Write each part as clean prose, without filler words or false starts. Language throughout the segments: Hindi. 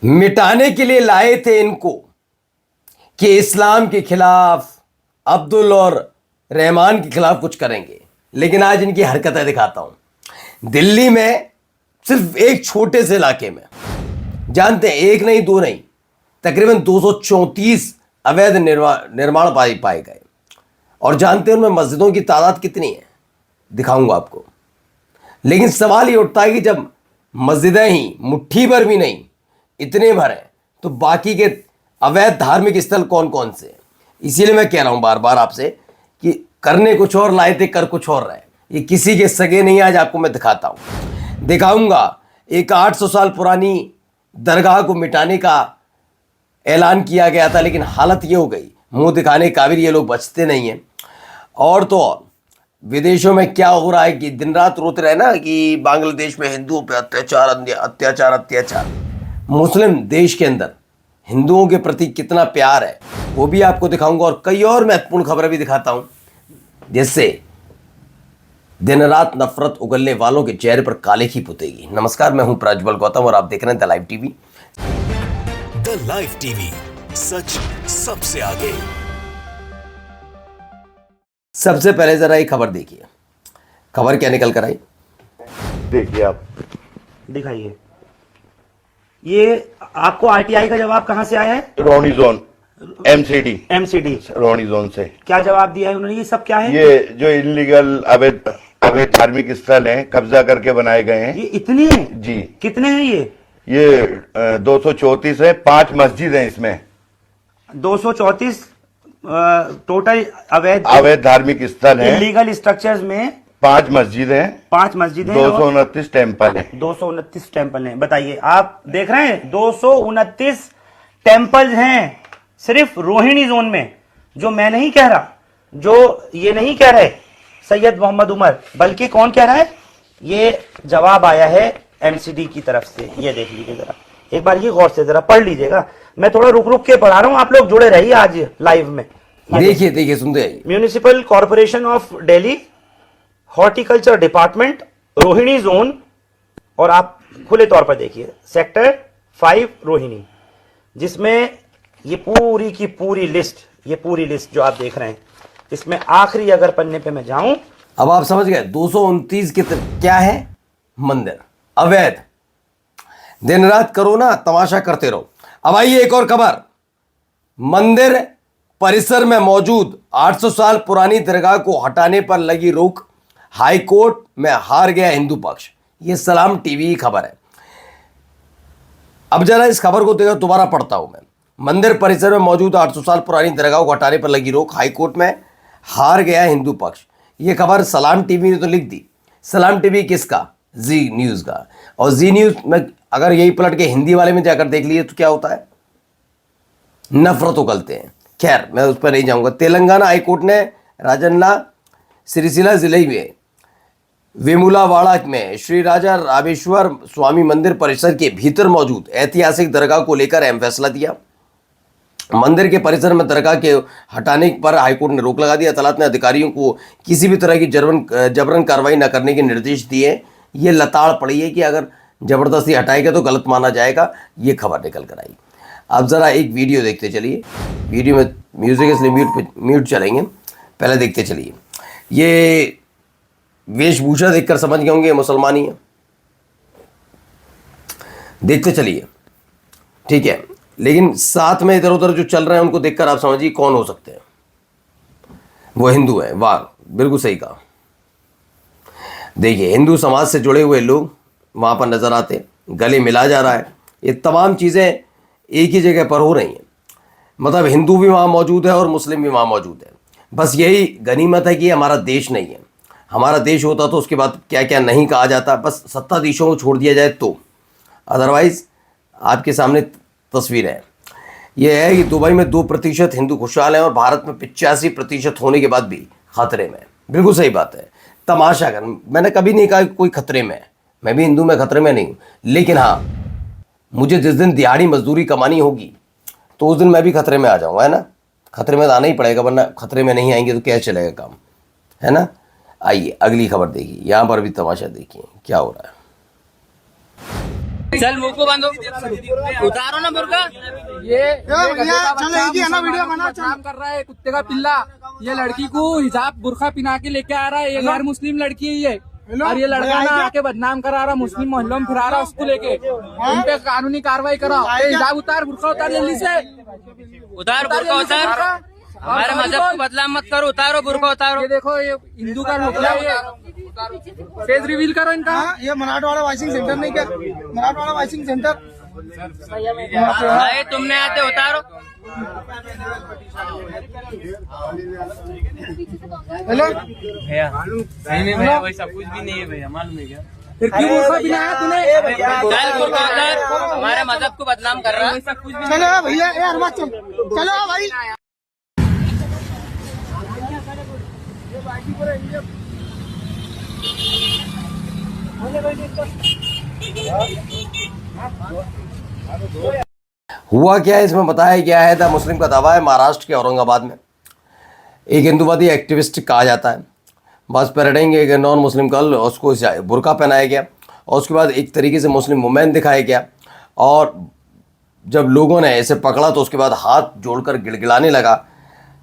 मिटाने के लिए लाए थे इनको कि इस्लाम के खिलाफ, अब्दुल और रहमान के खिलाफ कुछ करेंगे, लेकिन आज इनकी हरकतें दिखाता हूं। दिल्ली में सिर्फ एक छोटे से इलाके में, जानते हैं, एक नहीं दो नहीं, तकरीबन 234 अवैध निर्माण पाए गए। और जानते हैं उनमें मस्जिदों की तादाद कितनी है, दिखाऊंगा आपको। लेकिन सवाल ये उठता है कि जब मस्जिदें ही मुट्ठी भर भी नहीं, इतने भर हैं, तो बाकी के अवैध धार्मिक स्थल कौन कौन से? इसीलिए मैं कह रहा हूं बार बार आपसे कि करने कुछ और लाए थे, कर कुछ और रहे। ये किसी के सगे नहीं। आज आपको मैं दिखाऊंगा एक 800 साल पुरानी दरगाह को मिटाने का ऐलान किया गया था, लेकिन हालत ये हो गई, मुंह दिखाने के काबिल ये लोग बचते नहीं हैं। और तो और विदेशों में क्या हो रहा है कि दिन रात रोते रहे ना कि बांग्लादेश में हिंदुओं पे अत्याचार। मुस्लिम देश के अंदर हिंदुओं के प्रति कितना प्यार है वो भी आपको दिखाऊंगा, और कई और महत्वपूर्ण खबरें भी दिखाता हूं, जिससे दिन रात नफरत उगलने वालों के चेहरे पर काले की पुतेगी। नमस्कार, मैं हूं प्रज्वल गौतम और आप देख रहे हैं the live TV. The live TV, सच सबसे आगे। सबसे पहले जरा एक खबर देखिए। खबर क्या निकल कर आई, देखिए आप दिखाइए। ये आपको आरटीआई का जवाब कहां से आया है? रोनी जोन एमसीडी रोनी जोन से। क्या जवाब दिया है उन्होंने? ये सब क्या है? ये जो इलीगल अवैध धार्मिक स्थल हैं, कब्जा करके बनाए गए हैं। ये इतने हैं जी। कितने हैं ये 234 है, 5 मस्जिद हैं इसमें। 234 टोटल अवैध धार्मिक स्थल हैं। इलीगल स्ट्रक्चर्स में 5 मस्जिद हैं, 5 मस्जिदें, 229 टेम्पल हैं। 229 टेम्पल हैं। बताइए, आप देख रहे हैं 229 टेम्पल्स हैं सिर्फ रोहिणी जोन में। जो मैं नहीं कह रहा, जो ये नहीं कह रहे सैयद मोहम्मद उमर, बल्कि कौन कह रहा है? ये जवाब आया है एमसीडी की तरफ से। ये देख लीजिए जरा, एक बार ये गौर से जरा पढ़ लीजिएगा। मैं थोड़ा रुक रुक के पढ़ा रहा हूं, आप लोग जुड़े रहिए आज लाइव में। देखिए सुनते आइए। Municipal corporation of Delhi, horticulture department, Rohini zone, और आप खुले तौर पर देखिए सेक्टर 5 रोहिणी, जिसमें ये पूरी की पूरी लिस्ट, ये पूरी लिस्ट जो आप देख रहे हैं, इसमें आखिरी अगर पन्ने पे मैं जाऊं, अब आप समझ गए 229 के क्या है? मंदिर अवैध। दिन रात करो ना, तमाशा करते रहो। अब आइए एक और खबर। मंदिर परिसर में मौजूद 800 साल पुरानी दरगाह को हटाने पर लगी रोक, हाई कोर्ट में हार गया हिंदू पक्ष। यह सलाम टीवी की खबर है। अब जरा इस खबर को देखो, दोबारा पढ़ता हूं मैं। मंदिर परिसर में मौजूद 800 साल पुरानी दरगाह को हटाने पर लगी रोक, हाई कोर्ट में हार गया हिंदू पक्ष। यह खबर सलाम टीवी ने तो लिख दी। सलाम टीवी किसका? जी न्यूज का। और जी न्यूज में अगर यही पलट के हिंदी वाले में जाकर देख लिए तो क्या होता है? नफरत उगलते हैं। खैर, मैं उस पर नहीं जाऊंगा। तेलंगाना हाईकोर्ट ने राजन्ना सिरिसिला जिले में वेमुलावाड़ा में श्री राजा रामेश्वर स्वामी मंदिर परिसर के भीतर मौजूद ऐतिहासिक दरगाह को लेकर अहम फैसला दिया। मंदिर के परिसर में दरगाह के हटाने पर हाईकोर्ट ने रोक लगा दी। अदालत ने अधिकारियों को किसी भी तरह की जबरन कार्रवाई न करने के निर्देश दिए। ये लताड़ पड़ी है कि अगर जबरदस्ती हटाएगा तो गलत माना जाएगा। ये खबर निकल कर आई। अब जरा एक वीडियो देखते चलिए। वीडियो में म्यूजिक इसलिए म्यूट चलेंगे, पहले देखते चलिए। ये वेशभूषा देखकर समझ गए होंगे मुसलमान ही है। देखते चलिए, ठीक है। लेकिन साथ में इधर उधर जो चल रहे हैं उनको देखकर आप समझिए कौन हो सकते हैं। वो हिंदू है। वाह, बिल्कुल सही कहा। देखिए, हिंदू समाज से जुड़े हुए लोग वहां पर नजर आते, गले मिला जा रहा है। ये तमाम चीजें एक ही जगह पर हो रही हैं। मतलब हिंदू भी वहां मौजूद है और मुस्लिम भी वहां मौजूद है। बस यही गनीमत है कि हमारा देश नहीं है। हमारा देश होता तो उसके बाद क्या क्या नहीं कहा जाता, बस सत्ताधीशों को छोड़ दिया जाए तो। अदरवाइज आपके सामने तस्वीर है। यह है कि दुबई में 2% हिंदू खुशहाल हैं और भारत में 85% होने के बाद भी खतरे में। बिल्कुल सही बात है। तमाशा कर, मैंने कभी नहीं कहा कि कोई खतरे में है। मैं भी हिंदू में खतरे में नहीं हूं। लेकिन हाँ, मुझे जिस दिन दिहाड़ी मजदूरी कमानी होगी तो उस दिन मैं भी खतरे में आ जाऊंगा, है ना। खतरे में तो आना ही पड़ेगा, वरना खतरे में नहीं आएंगे तो क्या चलेगा काम, है ना। आइए अगली खबर देखिए। यहां पर भी तमाशा देखिए क्या हो रहा है। चल मुंह को बांधो, उतारो ना बुर्का। ये गधे का बच्चा मुसलमानों को बदनाम कर रहा है, कुत्ते का पिल्ला। ये लड़की को हिजाब बुर्खा पिना के लेके आ रहा है, ये गैर मुस्लिम लड़की है ये, और ये लड़का ना आके बदनाम करा रहा, मुस्लिम मोहल्लों में फिरा रहा उसको लेके। उन पे कानूनी कार्रवाई कराओ। हिजाब उतार, बुर्खा उतार जल्दी से, उतार बुर्का उतार, हमारे मजहब को बदनाम मत करो, उतारो बुर्का उतारो। ये देखो ये हिंदू का मुखिया है ये। फेस रिवील करो इनका। ये मराठवाड़ा वॉशिंग सेंटर नहीं क्या? मराठवाड़ा वॉशिंग सेंटर भाई तुमने आते उतारो। हेलो भैया नहीं भैया, वैसा कुछ भी नहीं है भैया, मालूम है क्या? फिर क्यों बुर्खा पिनाया तूने? चल बुर्का उतार, हमारे मजहब को बदनाम कर रहा है। वैसा कुछ भी नहीं। चलो भैया यार मत चलो भाई। हुआ क्या है इसमें बताया गया है। द मुस्लिम का दावा है महाराष्ट्र के औरंगाबाद में एक हिंदूवादी एक्टिविस्ट कहा जाता है, बस पैरेडिंग एक नॉन मुस्लिम गर्ल, उसको बुर्का पहनाया गया और उसके बाद एक तरीके से मुस्लिम वुमेन दिखाया गया। और जब लोगों ने इसे पकड़ा तो उसके बाद हाथ जोड़कर गिड़गिड़ाने लगा।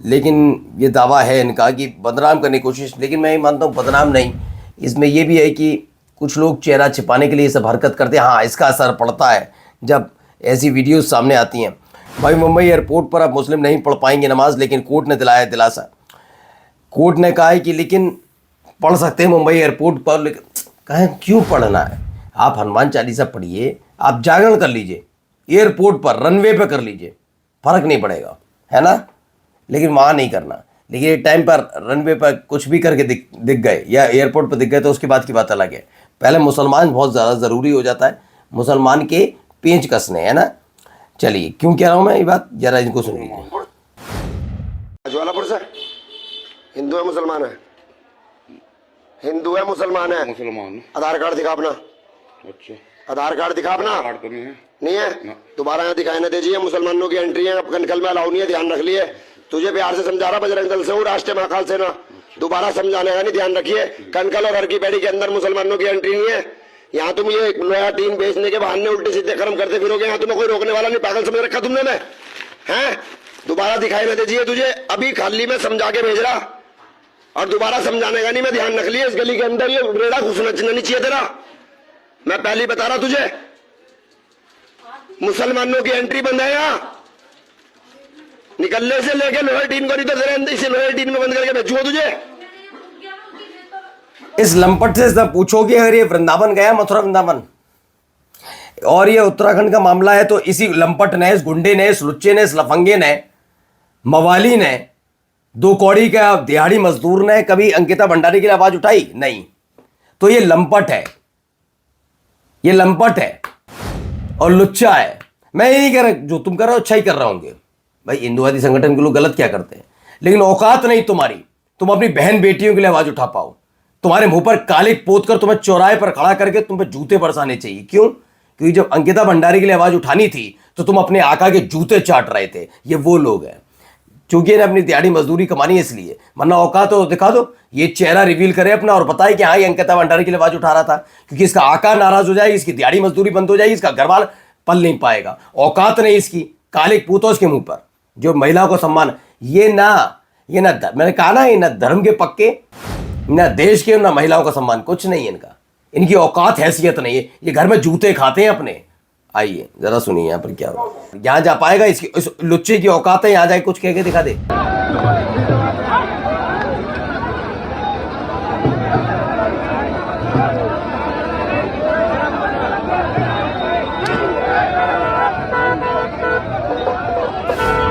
लेकिन ये दावा है इनका कि बदनाम करने की कोशिश, लेकिन मैं ये मानता हूँ बदनाम नहीं, इसमें यह भी है कि कुछ लोग चेहरा छिपाने के लिए सब हरकत करते हैं। हाँ, इसका असर पड़ता है जब ऐसी वीडियोस सामने आती हैं। भाई मुंबई एयरपोर्ट पर अब मुस्लिम नहीं पढ़ पाएंगे नमाज, लेकिन कोर्ट ने दिलाया दिलासा। कोर्ट ने कहा है कि लेकिन पढ़ सकते हैं मुंबई एयरपोर्ट पर, लेकिन कहें क्यों पढ़ना है? आप हनुमान चालीसा पढ़िए, आप जागरण कर लीजिए, एयरपोर्ट पर रनवे पे कर लीजिए, फ़र्क नहीं पड़ेगा, है ना? लेकिन वहाँ नहीं करना। लेकिन एक टाइम पर रनवे पर कुछ भी करके दिख गए या एयरपोर्ट पर दिख गए तो उसके बाद की बात अलग है। पहले मुसलमान बहुत ज़्यादा ज़रूरी हो जाता है, मुसलमान के पेंच कसने, है ना? चलिए, क्यों कह रहा हूँ मैं ये बात, जरा इनको सुन लीजिए। ज्वालापुर से हिंदू है मुसलमान है? हिंदू है मुसलमान है? मुसलमान। आधार कार्ड दिखा अपना। अच्छा, आधार कार्ड दिखा अपना। कार्ड तो नहीं है। नहीं है? दोबारा यहाँ दिखाई ना दीजिए, मुसलमानों की एंट्री है, कनकल में अलाउ नहीं है, ध्यान रख लिए। तुझे बिहार से समझा रहा, बजरंग दल से हूँ, राष्ट्रीय महाकाल सेना। दोबारा समझाने का नहीं, ध्यान रखिए। कनकल और हर की पेड़ी के अंदर मुसलमानों की एंट्री नहीं है। यहाँ तुम ये लोया टीन बेचने के बहाने उल्टे सीधे कर्म करते फिरोगे, यहाँ तुम्हें कोई रोकने वाला नहीं। पागल समझ रखा तुमने मैं, हैं? दोबारा दिखाई ना दीजिए तुझे, अभी खाली में समझा के भेज रहा, और दोबारा समझाने का नहीं। मैं ध्यान रख लिया, इस गली के अंदर ये रेड़ा घुसना नहीं चाहिए तेरा। मैं पहले बता रहा तुझे, मुसलमानों की एंट्री बंद है यहाँ। निकलने से लेके लोहे टीन को, नहीं तो तेरे इसे लोहे टीन में बंद करके भेजूंगा तुझे। इस लंपट से सब पूछोगे, अगर ये वृंदावन गया, मथुरा वृंदावन, और ये उत्तराखंड का मामला है, तो इसी लंपट ने, इस गुंडे ने, इस लुच्चे ने, इस लफंगे ने, मवाली ने, दो कौड़ी का दिहाड़ी मजदूर ने कभी अंकिता भंडारी के लिए आवाज उठाई? नहीं। तो ये लंपट है, ये लंपट है और लुच्चा है। मैं ये नहीं कह रहा, जो तुम कर रहे हो अच्छा ही कर रहे होंगे भाई, हिंदुवादी संगठन के लोग गलत क्या करते हैं, लेकिन औकात नहीं तुम्हारी, तुम अपनी बहन बेटियों के लिए आवाज उठा पाओ। तुम्हारे मुंह पर कालिक पोत कर तुम्हें चौराहे पर खड़ा करके तुम पे जूते बरसाने चाहिए। क्यों? क्योंकि जब अंकिता भंडारी के लिए आवाज उठानी थी तो तुम अपने आका के जूते चाट रहे थे। ये वो लोग हैं, चूंकि इन्हें अपनी दिहाड़ी मजदूरी कमानी है इसलिए, वरना औकात तो दिखा दो, ये चेहरा रिवील करे अपना और बताए कि हाँ ये अंकिता भंडारी के लिए आवाज उठा रहा था। क्योंकि इसका आका नाराज हो जाएगी, इसकी दिहाड़ी मजदूरी बंद हो जाएगी, इसका घरवाल पल नहीं पाएगा। औकात नहीं इसकी, कालिक पूतो इसके मुंह पर, जो महिला को सम्मान। ये ना मैंने कहा ना, ये ना धर्म के पक्के, ना देश के, ना महिलाओं का सम्मान, कुछ नहीं है इनका। इनकी औकात हैसियत नहीं है, ये घर में जूते खाते हैं अपने। आइए जरा सुनिए यहाँ पर क्या हो, यहाँ जा पाएगा, इसकी इस लुच्चे की औकात है, यहाँ जाए कुछ कह के दिखा दे।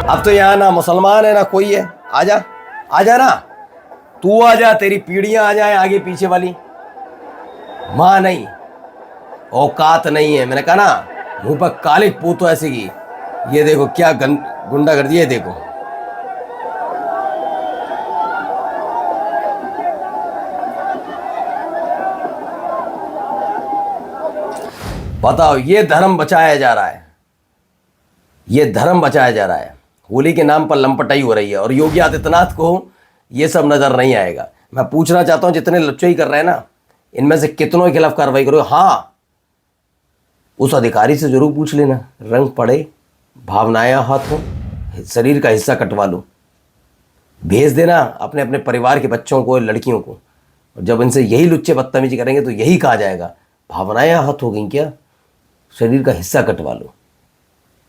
अब तो यहाँ ना मुसलमान है ना कोई है, आजा आजा ना, तू आजा, तेरी पीढ़ियां आ जाए आगे पीछे वाली, मां नहीं, औकात नहीं है। मैंने कहा ना, मुंह पर कालिक पूतो ऐसे की। ये देखो क्या गुंडा कर दिया, देखो बताओ, ये धर्म बचाया जा रहा है, ये धर्म बचाया जा रहा है। होली के नाम पर लंपटाई हो रही है और योगी आदित्यनाथ को ये सब नजर नहीं आएगा। मैं पूछना चाहता हूं, जितने लुच्चे ही कर रहे हैं ना, इनमें से कितनों के खिलाफ कार्रवाई करो। हाँ, उस अधिकारी से जरूर पूछ लेना, रंग पड़े, भावनाएं हाथ हो, शरीर का हिस्सा कटवा लो, भेज देना अपने अपने परिवार के बच्चों को, लड़कियों को। और जब इनसे यही लुच्चे बदतमीजी करेंगे तो यही कहा जाएगा, भावनाएं आहत हो गई क्या, शरीर का हिस्सा कटवा लो।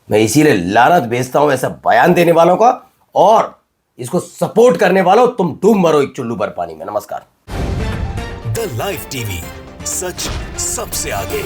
मैं इसीलिए लानत भेजता हूं ऐसा बयान देने वालों का, और इसको सपोर्ट करने वालों, तुम डूब मरो एक चुल्लू भर पानी में। नमस्कार। द लाइव टीवी, सच सबसे आगे।